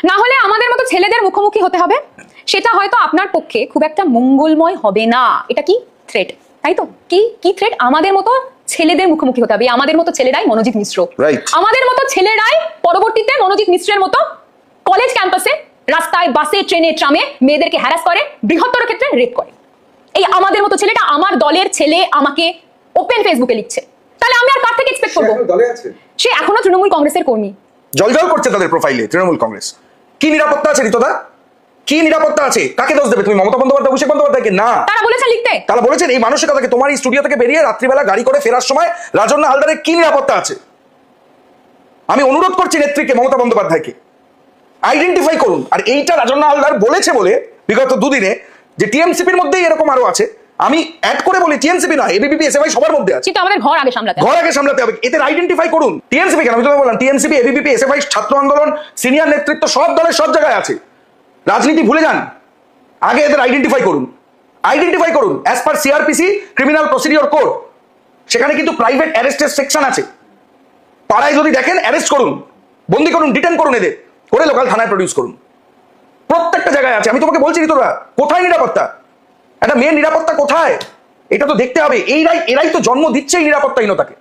না হলে আমাদের মতো ছেলেদের মুখোমুখি হতে হবে, সেটা হয়তো আপনার পক্ষে খুব একটা মঙ্গলময় হবে না। এটা কি থ্রেট, তাই তো? কি থ্রেট? আমাদের মতো ছেলেদের মুখোমুখি হতে হবে। আমাদের মতো ছেলেরাই মনোজিৎ মিশ্র, আমাদের মতো ছেলেরাই পরবর্তীতে মনোজিৎ মিশ্রের মতো কলেজ ক্যাম্পাসে, রাস্তায়, বাসে, ট্রেনে, ট্রামে মেয়েদেরকে হ্যারাস করে, বৃহত্তর ক্ষেত্রে রেপ করে। এই আমাদের মতো ছেলেটা, আমার দলের ছেলে আমাকে ওপেন ফেসবুকে লিখছে, তাহলে আমি আর কার থেকে এক্সপেক্ট করবো? সে এখনো তৃণমূল কংগ্রেসের কর্মী, জলজল করছে তাদের প্রোফাইলে তৃণমূল কংগ্রেস। কি নিরাপত্তা আছে ঋতুদা? কি নিরাপত্তা আছে? কাকে দোষ দেবে তুমি? মমতা বন্দ্যোপাধ্যায়, অভিষেক বন্দ্যোপাধ্যায়কে না। তারা বলেছেন লিখতে, তারা বলেছেন এই মানসিকতাকে। তোমার এই স্টুডিও থেকে বেরিয়ে রাত্রিবেলা গাড়ি করে ফেরার সময় রাজন্না হালদারের কি নিরাপত্তা আছে? আমি অনুরোধ করছি নেত্রীকে, মমতা বন্দ্যোপাধ্যায়কে আইডেন্টিফাই করুন। আর এইটা রাজন্না হালদার বলেছে বলে বিগত দুদিনে যে টিএমসিপির মধ্যেই এরকম আরো আছে, আমি অ্যাড করে বলি টিএমসিপি নয়, এবিভিপি এসএফআই সবার মধ্যে আছে, কিন্তু আমাদের ঘর আগে সামলাতে হবে। এতে আইডেন্টিফাই করুন। টিএমসিপি কেন, আমি তোমাকে বললাম টিএমসিপি, এবিভিপি এসএফআই, ছাত্র আন্দোলন, সিনিয়র নেতৃত্ব সব দলের সব জায়গায় আছে। রাজনীতি ভুলে যান, আগে এদের আইডেন্টিফাই করুন। As per CrPC, criminal procedure code, সেখানে কিন্তু প্রাইভেট অ্যারেস্টের সেকশন আছে। পাড়ায় যদি দেখেন অ্যারেস্ট করুন, বন্দি করুন, ডিটেন করুন, এদের করে লোকাল থানায় প্রডিউস করুন। প্রত্যেকটা জায়গায় আছে। আমি তোমাকে বলছি তোরা, কোথায় নিরাপত্তা? একটা মেয়ের নিরাপত্তা কোথায়? এটা তো দেখতে হবে। এরাই তো জন্ম দিচ্ছে এই নিরাপত্তাহীনতাকে।